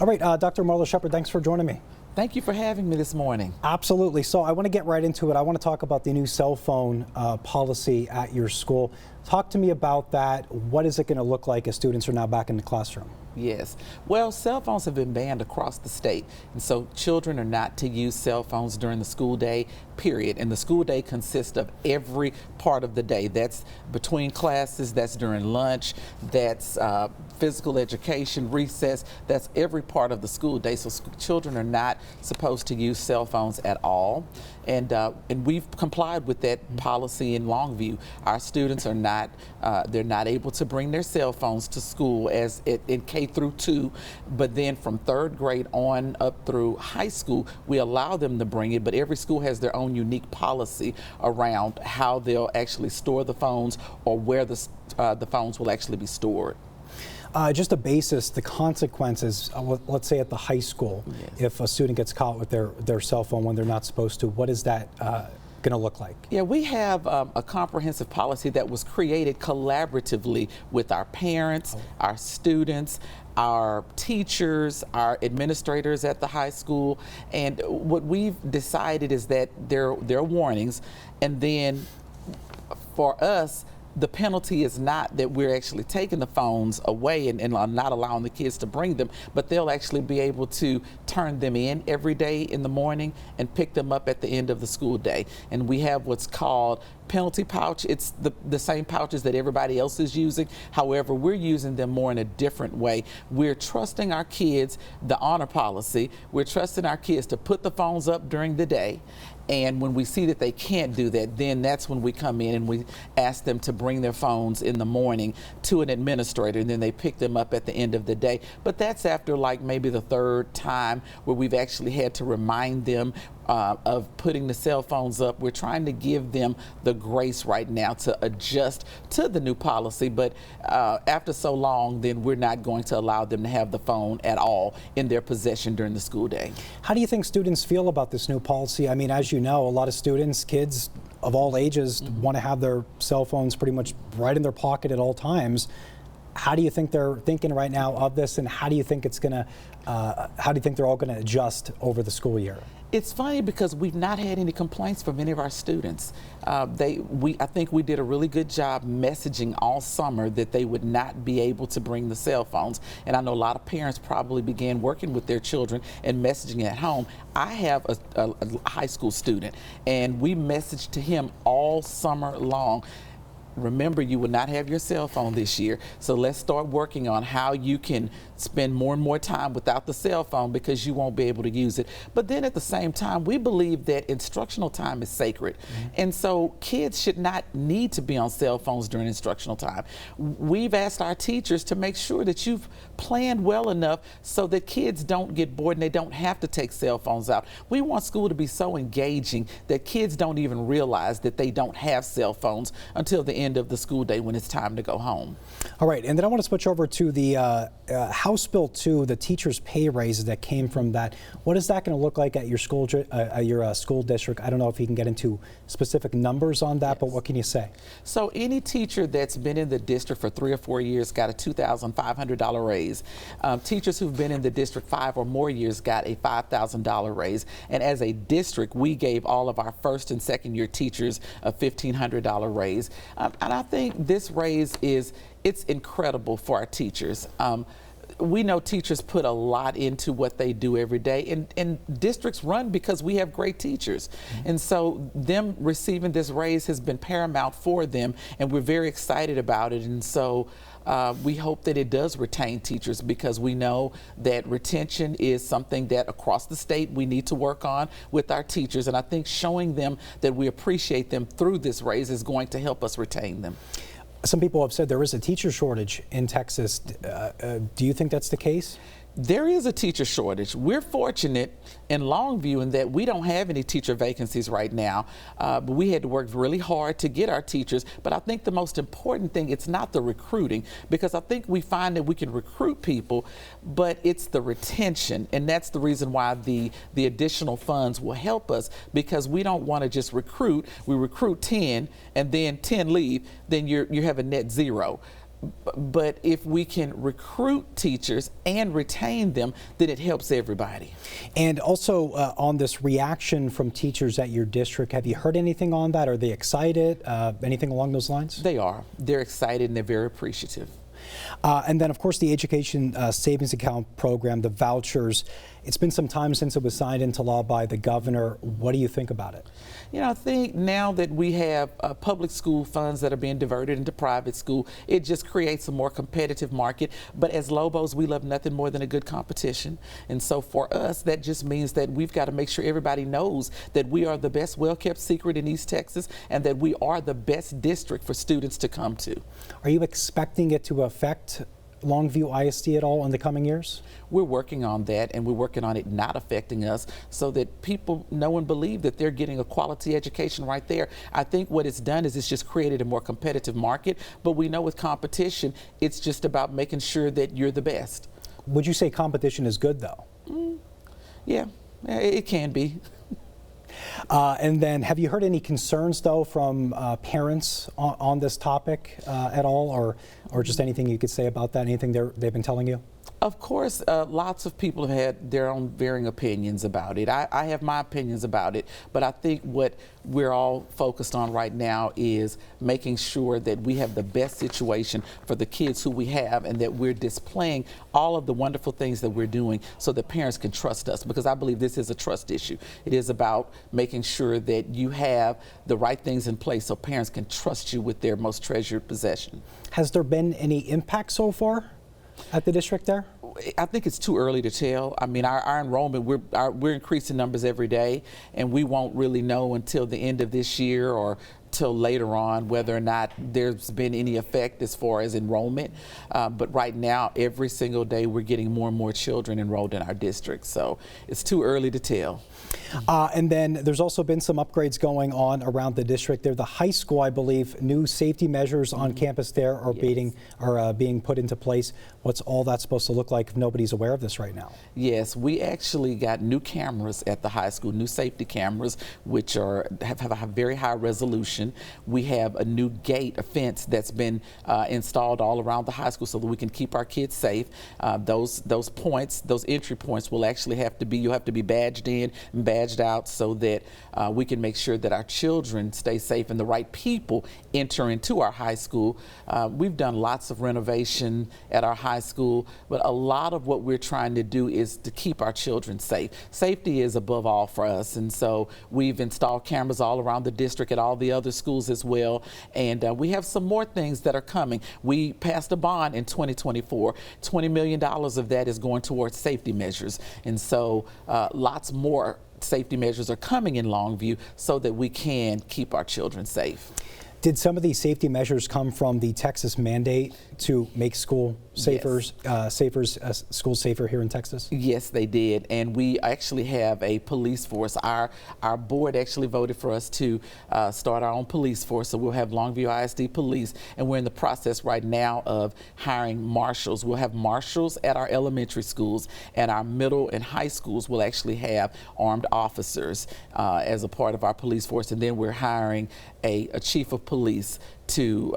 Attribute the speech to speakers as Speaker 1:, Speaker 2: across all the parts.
Speaker 1: All right, Dr. Marla Sheppard, thanks for joining me.
Speaker 2: Thank you for having me this morning.
Speaker 1: Absolutely. So I want to get right into it. I want to talk about the new cell phone policy at your school. Talk to me about that. What is it going to look like as students are now back in the classroom?
Speaker 2: Yes. Well, cell phones have been banned across the state. And so children are not to use cell phones during the school day, period. And the school day consists of every part of the day. That's between classes, that's during lunch, that's physical education, recess, that's every part of the school day. So children are not supposed to use cell phones at all. And we've complied with that policy in Longview. Our students are not, they're not able to bring their cell phones to school as in K through 2, but then from 3rd grade on up through high school, we allow them to bring it, but every school has their own unique policy around how they'll actually store the phones or where the phones will actually be stored.
Speaker 1: Just a basis, the consequences, let's say at the high school, yes. If a student gets caught with their cell phone when they're not supposed to, what is that going to look like? Yeah,
Speaker 2: we have a comprehensive policy that was created collaboratively with our parents, our students, our teachers, our administrators at the high school, and what we've decided is that there are warnings, and then for us, the penalty is not that we're actually taking the phones away and not allowing the kids to bring them, but they'll actually be able to turn them in every day in the morning and pick them up at the end of the school day. And we have what's called penalty pouch. It's the same pouches that everybody else is using. However, we're using them more in a different way. We're trusting our kids, the honor policy, we're trusting our kids to put the phones up during the day. And when we see that they can't do that, then that's when we come in and we ask them to bring their phones in the morning to an administrator, and then they pick them up at the end of the day. But that's after like maybe the 3rd time where we've actually had to remind them of putting the cell phones up. We're trying to give them the grace right now to adjust to the new policy, but after so long, then we're not going to allow them to have the phone at all in their possession during the school day.
Speaker 1: How do you think students feel about this new policy? I mean, as you know, a lot of students, kids of all ages, want to have their cell phones pretty much right in their pocket at all times. How do you think they're thinking right now of this, and how do you think it's going to, how do you think they're all going to adjust over the school year?
Speaker 2: It's funny because we've not had any complaints from any of our students. I think we did a really good job messaging all summer that they would not be able to bring the cell phones. And I know a lot of parents probably began working with their children and messaging at home. I have a high school student, and we messaged to him all summer long. Remember, you will not have your cell phone this year, so let's start working on how you can spend more and more time without the cell phone because you won't be able to use it. But then at the same time, we believe that instructional time is sacred. And so kids should not need to be on cell phones during instructional time. We've asked our teachers to make sure that you've planned well enough so that kids don't get bored and they don't have to take cell phones out. We want school to be so engaging that kids don't even realize that they don't have cell phones until the end of the school day when it's time to go home.
Speaker 1: All right, and then I want to switch over to the House Bill 2, the teachers' pay raises that came from that. What is that going to look like at your school school district? I don't know if you can get into specific numbers on that, yes. But what can you say?
Speaker 2: So any teacher that's been in the district for 3 or 4 years got a $2,500 raise. Teachers who've been in the district 5 or more years got a $5,000 raise. And as a district, we gave all of our 1st and 2nd year teachers a $1,500 raise. And I think this raise it's incredible for our teachers. We know teachers put a lot into what they do every day, and districts run because we have great teachers. And so them receiving this raise has been paramount for them, and we're very excited about it. And so we hope that it does retain teachers, because we know that retention is something that across the state we need to work on with our teachers, and I think showing them that we appreciate them through this raise is going to help us retain them.
Speaker 1: Some people have said there is a teacher shortage in Texas. Do you think that's the case?
Speaker 2: There is a teacher shortage. We're fortunate in Longview in that we don't have any teacher vacancies right now, but we had to work really hard to get our teachers. But I think the most important thing, it's not the recruiting, because I think we find that we can recruit people, but it's the retention, and that's the reason why the additional funds will help us, because we don't want to just recruit. We recruit 10 and then 10 leave, then you have a net zero. But if we can recruit teachers and retain them, then it helps everybody.
Speaker 1: And also on this reaction from teachers at your district, have you heard anything on that? Are they excited? Anything along those lines?
Speaker 2: They are. They're excited and they're very appreciative.
Speaker 1: And then, of course, the Education Savings Account Program, the vouchers. It's been some time since it was signed into law by the governor. What do you think about it?
Speaker 2: You know, I think now that we have public school funds that are being diverted into private school, it just creates a more competitive market. But as Lobos, we love nothing more than a good competition. And so for us, that just means that we've got to make sure everybody knows that we are the best well-kept secret in East Texas and that we are the best district for students to come to.
Speaker 1: Are you expecting it to affect Longview ISD at all in the coming years?
Speaker 2: We're working on that, and we're working on it not affecting us so that people know and believe that they're getting a quality education right there. I think what it's done is it's just created a more competitive market, but we know with competition, it's just about making sure that you're the best.
Speaker 1: Would you say competition is good, though?
Speaker 2: Yeah, it can be.
Speaker 1: And then have you heard any concerns, though, from parents on this topic at all, or just anything you could say about that, anything they've been telling you?
Speaker 2: Of course, lots of people have had their own varying opinions about it. I have my opinions about it, but I think what we're all focused on right now is making sure that we have the best situation for the kids who we have and that we're displaying all of the wonderful things that we're doing so that parents can trust us, because I believe this is a trust issue. It is about making sure that you have the right things in place so parents can trust you with their most treasured possession.
Speaker 1: Has there been any impact so far at the district there?
Speaker 2: I think it's too early to tell. I mean, our enrollment, we're increasing numbers every day, and we won't really know until the end of this year or till later on whether or not there's been any effect as far as enrollment. But right now, every single day, we're getting more and more children enrolled in our district. So it's too early to tell.
Speaker 1: And then there's also been some upgrades going on around the district there. The high school, I believe, new safety measures on campus there are being put into place. What's all that supposed to look like if nobody's aware of this right now?
Speaker 2: Yes, we actually got new cameras at the high school, new safety cameras, which have a very high resolution. We have a new gate, a fence that's been installed all around the high school so that we can keep our kids safe. Those points, those entry points will actually you'll have to be badged in and badged out so that we can make sure that our children stay safe and the right people enter into our high school. We've done lots of renovation at our high school, but a lot of what we're trying to do is to keep our children safe. Safety is above all for us, and so we've installed cameras all around the district at all the other schools as well, and we have some more things that are coming. We passed a bond in 2024. $20 million of that is going towards safety measures, and so lots more safety measures are coming in Longview so that we can keep our children safe.
Speaker 1: Did some of these safety measures come from the Texas mandate to make school safer,
Speaker 2: Yes.
Speaker 1: schools safer here in Texas?
Speaker 2: Yes, they did, and we actually have a police force. Our board actually voted for us to start our own police force, so we'll have Longview ISD Police, and we're in the process right now of hiring marshals. We'll have marshals at our elementary schools, and our middle and high schools will actually have armed officers as a part of our police force, and then we're hiring a chief of police to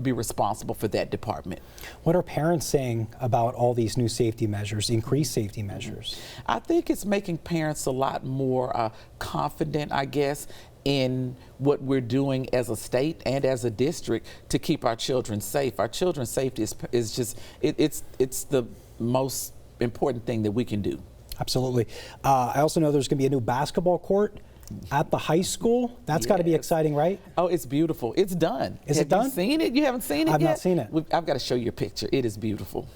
Speaker 2: be responsible for that department.
Speaker 1: What are parents saying about all these new safety measures, increased safety measures?
Speaker 2: I think it's making parents a lot more confident, I guess, in what we're doing as a state and as a district to keep our children safe. Our children's safety is just, it's the most important thing that we can do.
Speaker 1: Absolutely. I also know there's going to be a new basketball court at the high school. That's got to be exciting, right?
Speaker 2: Oh, it's beautiful. It's done.
Speaker 1: Is it done?
Speaker 2: Have you seen it? You haven't seen it
Speaker 1: I've
Speaker 2: yet?
Speaker 1: not seen it.
Speaker 2: I've got to show you a picture. It is beautiful.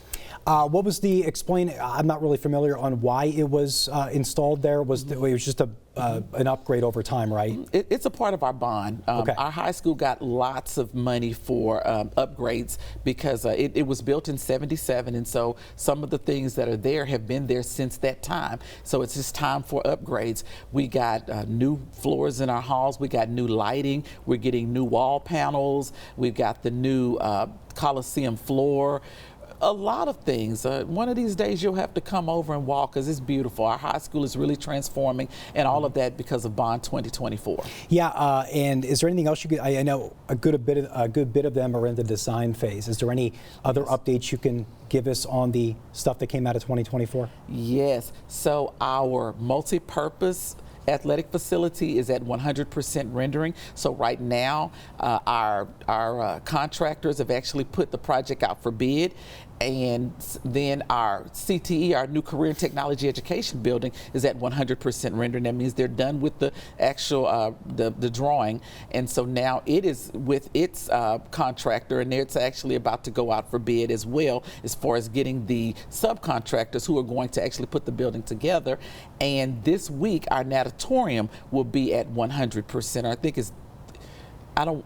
Speaker 1: What was I'm not really familiar on why it was installed there. It was just an upgrade over time, right?
Speaker 2: It's a part of our bond.
Speaker 1: Okay.
Speaker 2: Our high school got lots of money for upgrades because it was built in '77, and so some of the things that are there have been there since that time. So it's just time for upgrades. We got new floors in our halls. We got new lighting. We're getting new wall panels. We've got the new Coliseum floor. A lot of things. One of these days you'll have to come over and walk because it's beautiful. Our high school is really transforming, and all of that because of Bond 2024.
Speaker 1: Yeah, and is there anything else you could? I know a good bit of them are in the design phase. Is there any other updates you can give us on the stuff that came out of 2024?
Speaker 2: Yes. So our multi-purpose athletic facility is at 100% rendering. So right now, our contractors have actually put the project out for bid, and then our CTE, our new Career and Technology Education building, is at 100% rendering. That means they're done with the actual the drawing, and so now it is with its contractor, and it's actually about to go out for bid as well, as far as getting the subcontractors who are going to actually put the building together. And this week, our natatorium will be at 100%. I think it's,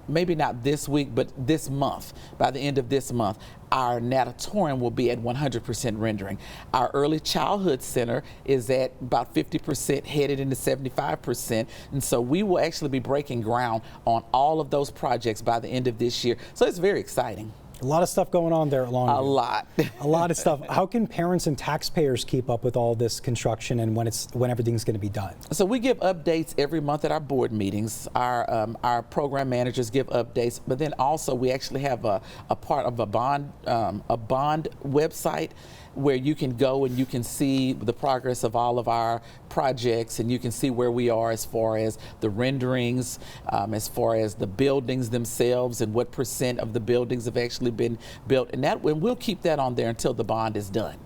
Speaker 2: maybe not this week, but this month, by the end of this month, our natatorium will be at 100% rendering. Our early childhood center is at about 50%, headed into 75%. And so we will actually be breaking ground on all of those projects by the end of this year. So it's very exciting.
Speaker 1: A lot of stuff going on there at Longview.
Speaker 2: A lot.
Speaker 1: A lot of stuff. How can parents and taxpayers keep up with all this construction and when everything's going to be done?
Speaker 2: So we give updates every month at our board meetings. Our program managers give updates, but then also we actually have a part of a bond website where you can go and you can see the progress of all of our projects, and you can see where we are as far as the renderings, as far as the buildings themselves, and what % of the buildings have actually been built. And we'll keep that on there until the bond is done.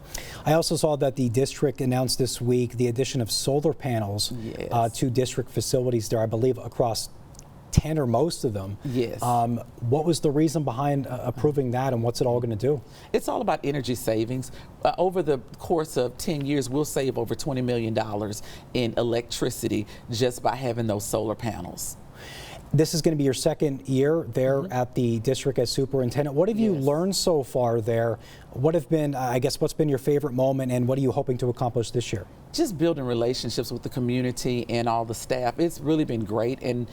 Speaker 1: I also saw that the district announced this week the addition of solar panels to district facilities there, I believe across 10 or most of them.
Speaker 2: Yes.
Speaker 1: What was the reason behind approving that, and what's it all going to do?
Speaker 2: It's all about energy savings. Over the course of 10 years, we'll save over $20 million in electricity just by having those solar panels.
Speaker 1: This is going to be your second year there at the district as superintendent. What have you learned so far there? What have been, what's been your favorite moment, and what are you hoping to accomplish this year?
Speaker 2: Just building relationships with the community and all the staff. It's really been great, and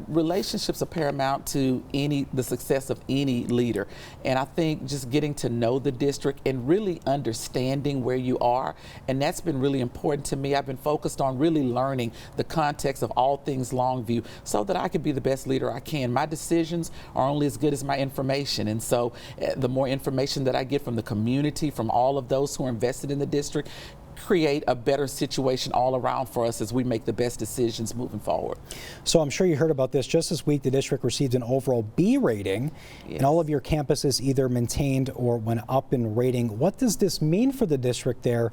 Speaker 2: relationships are paramount to the success of any leader. And I think just getting to know the district and really understanding where you are, and that's been really important to me. I've been focused on really learning the context of all things Longview so that I can be the best leader I can. My decisions are only as good as my information, and so the more information that I get from the community, from all of those who are invested in the district, create a better situation all around for us as we make the best decisions moving forward.
Speaker 1: So I'm sure you heard about this. Just this week, the district received an overall B rating, and all of your campuses either maintained or went up in rating. What does this mean for the district there?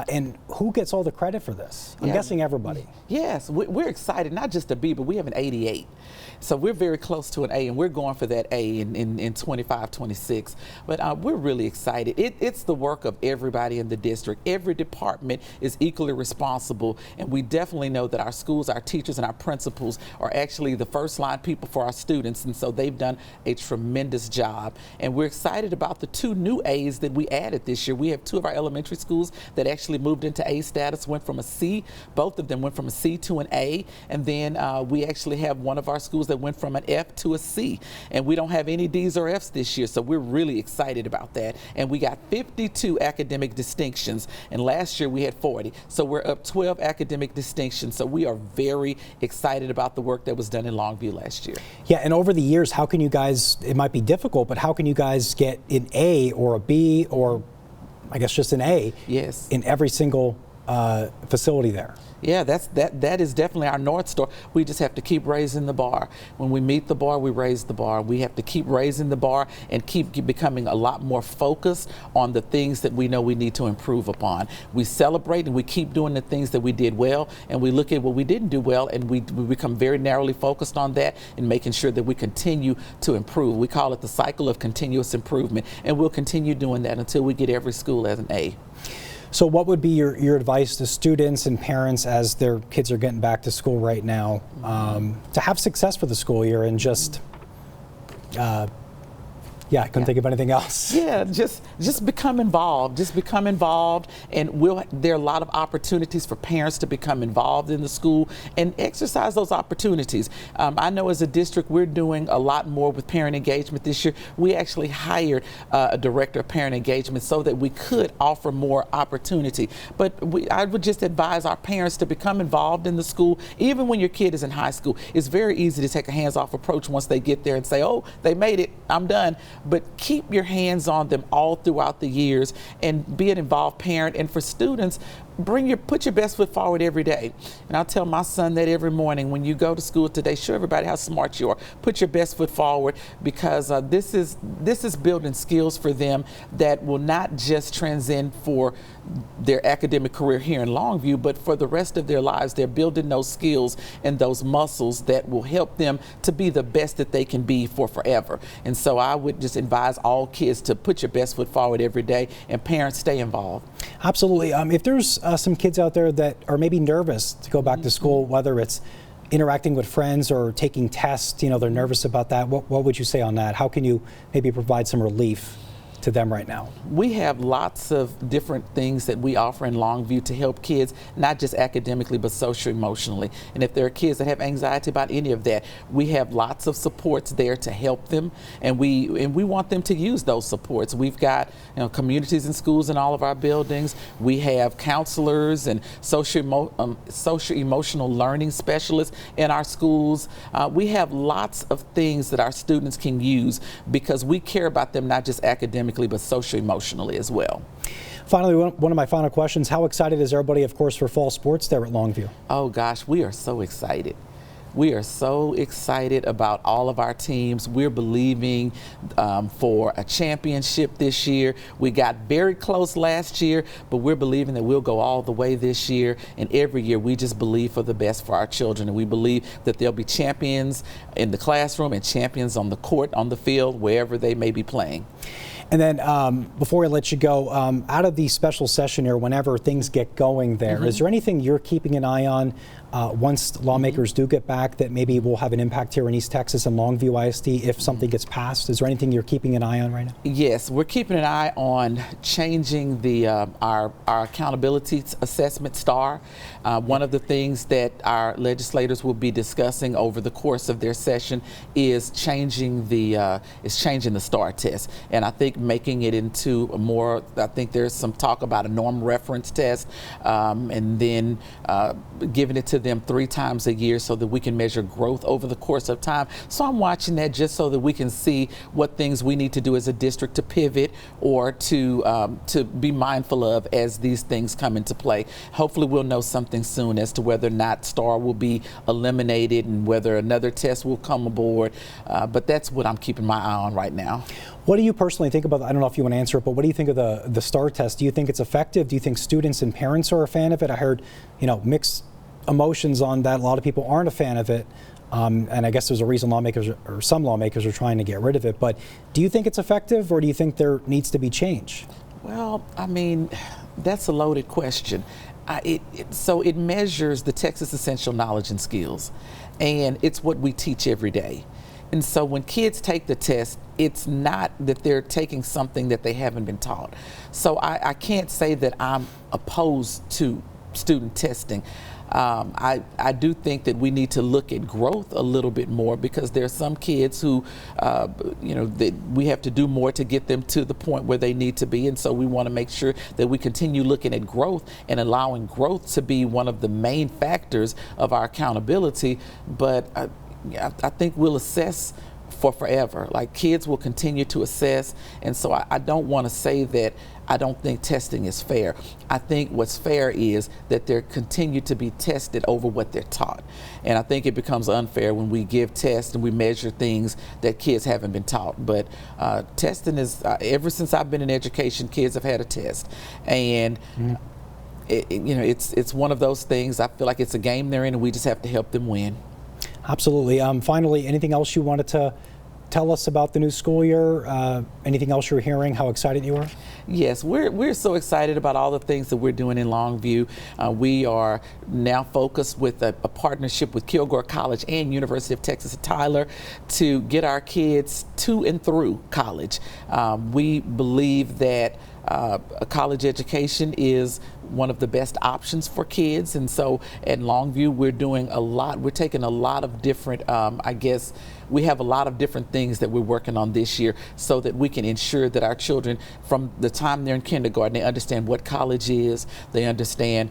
Speaker 1: And who gets all the credit for this? I'm guessing everybody.
Speaker 2: Yes, we're excited, not just a B, but we have an 88. So we're very close to an A, and we're going for that A in 25, 26. But we're really excited. It's the work of everybody in the district. Every department is equally responsible, and we definitely know that our schools, our teachers, and our principals are actually the first line people for our students, and so they've done a tremendous job. And we're excited about the 2 new A's that we added this year. We have 2 of our elementary schools that actually moved into A status, went from a C. Both of them went from a C to an A, and then we actually have one of our schools that went from an F to a C, and we don't have any D's or F's this year, so we're really excited about that. And we got 52 academic distinctions, and last year we had 40, so we're up 12 academic distinctions. So we are very excited about the work that was done in Longview last year.
Speaker 1: Yeah, and over the years, how can you guys, it might be difficult, but how can you guys get an A or a B or I guess just an A in every single facility there?
Speaker 2: Yeah, that is definitely our North Star. We just have to keep raising the bar. When we meet the bar, we raise the bar. We have to keep raising the bar and keep becoming a lot more focused on the things that we know we need to improve upon. We celebrate and we keep doing the things that we did well, and we look at what we didn't do well, and we become very narrowly focused on that and making sure that we continue to improve. We call it the cycle of continuous improvement, and we'll continue doing that until we get every school as an A.
Speaker 1: So what would be your advice to students and parents as their kids are getting back to school right now to have success for the school year and just, Yeah, I couldn't think of anything else.
Speaker 2: Yeah, just become involved. Just become involved, and there are a lot of opportunities for parents to become involved in the school and exercise those opportunities. I know as a district we're doing a lot more with parent engagement this year. We actually hired a director of parent engagement so that we could offer more opportunity. But I would just advise our parents to become involved in the school, even when your kid is in high school. It's very easy to take a hands-off approach once they get there and say, oh, they made it, I'm done. But keep your hands on them all throughout the years and be an involved parent. And for students, put your best foot forward every day. And I'll tell my son that every morning when you go to school today, show everybody how smart you are. Put your best foot forward, because this is building skills for them that will not just transcend for their academic career here in Longview, but for the rest of their lives. They're building those skills and those muscles that will help them to be the best that they can be for forever. And so I would just advise all kids to put your best foot forward every day, and parents stay involved.
Speaker 1: Absolutely. If there's some kids out there that are maybe nervous to go back to school, whether it's interacting with friends or taking tests, they're nervous about that. What would you say on that? How can you maybe provide some relief to them right now?
Speaker 2: We have lots of different things that we offer in Longview to help kids, not just academically, but social-emotionally. And if there are kids that have anxiety about any of that, we have lots of supports there to help them, and we want them to use those supports. We've got communities and schools in all of our buildings. We have counselors and social-emotional learning specialists in our schools. We have lots of things that our students can use, because we care about them not just academically, but socio-emotionally as well.
Speaker 1: Finally, one of my final questions, how excited is everybody, of course, for fall sports there at Longview?
Speaker 2: Oh gosh, we are so excited. We are so excited about all of our teams. We're believing for a championship this year. We got very close last year, but we're believing that we'll go all the way this year. And every year we just believe for the best for our children. And we believe that there'll be champions in the classroom and champions on the court, on the field, wherever they may be playing.
Speaker 1: And then before I let you go, out of the special session here, whenever things get going there, is there anything you're keeping an eye on once lawmakers do get back that maybe will have an impact here in East Texas and Longview ISD if something gets passed? Is there anything you're keeping an eye on right now?
Speaker 2: Yes, we're keeping an eye on changing the our accountability assessment STAR. One of the things that our legislators will be discussing over the course of their session is changing the STAR test, and I think making it into a more. I think there's some talk about a norm reference test, and then giving it to them 3 times a year so that we can measure growth over the course of time. So I'm watching that just so that we can see what things we need to do as a district to pivot or to be mindful of as these things come into play. Hopefully we'll know something soon as to whether or not STAR will be eliminated and whether another test will come aboard. But that's what I'm keeping my eye on right now.
Speaker 1: What do you personally think about, I don't know if you want to answer it, but what do you think of the STAR test? Do you think it's effective? Do you think students and parents are a fan of it? I heard, mixed emotions on that. A lot of people aren't a fan of it. And I guess there's a reason some lawmakers are trying to get rid of it. But do you think it's effective, or do you think there needs to be change?
Speaker 2: Well, I mean, that's a loaded question. So it measures the Texas Essential Knowledge and Skills, and it's what we teach every day. And so when kids take the test, it's not that they're taking something that they haven't been taught. So I can't say that I'm opposed to student testing. I do think that we need to look at growth a little bit more, because there are some kids who, that we have to do more to get them to the point where they need to be. And so we want to make sure that we continue looking at growth and allowing growth to be one of the main factors of our accountability. But I think we'll assess for forever. Like, kids will continue to assess. And so I don't want to say that I don't think testing is fair. I think what's fair is that they continue to be tested over what they're taught. And I think it becomes unfair when we give tests and we measure things that kids haven't been taught. But testing is, ever since I've been in education, kids have had a test. And it's one of those things. I feel like it's a game they're in, and we just have to help them win.
Speaker 1: Absolutely. Finally, anything else you wanted to tell us about the new school year? Anything else you're hearing? How excited you are?
Speaker 2: Yes, we're so excited about all the things that we're doing in Longview. We are now focused with a partnership with Kilgore College and University of Texas at Tyler to get our kids to and through college. We believe that a college education is one of the best options for kids, and so at Longview we're doing a lot. We're taking a lot of different, we have a lot of different things that we're working on this year so that we can ensure that our children, from the time they're in kindergarten, they understand what college is, they understand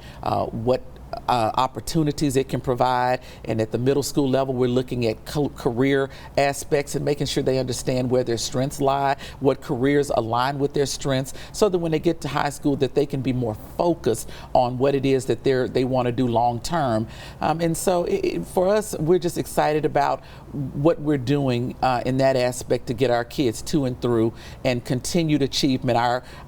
Speaker 2: what opportunities it can provide, and at the middle school level we're looking at career aspects and making sure they understand where their strengths lie, what careers align with their strengths, so that when they get to high school that they can be more focused on what it is that they want to do long term. And so for us, we're just excited about what we're doing in that aspect to get our kids to and through and continued achievement.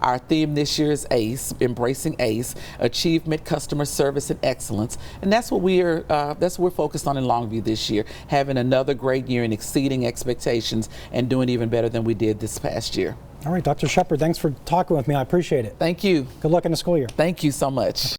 Speaker 2: Our theme this year is ACE, embracing ACE, achievement, customer service, and excellence, and that's what we're focused on in Longview this year, having another great year and exceeding expectations and doing even better than we did this past year.
Speaker 1: All right, Dr. Sheppard, thanks for talking with me. I appreciate it.
Speaker 2: Thank you.
Speaker 1: Good luck in the school year.
Speaker 2: Thank you so much.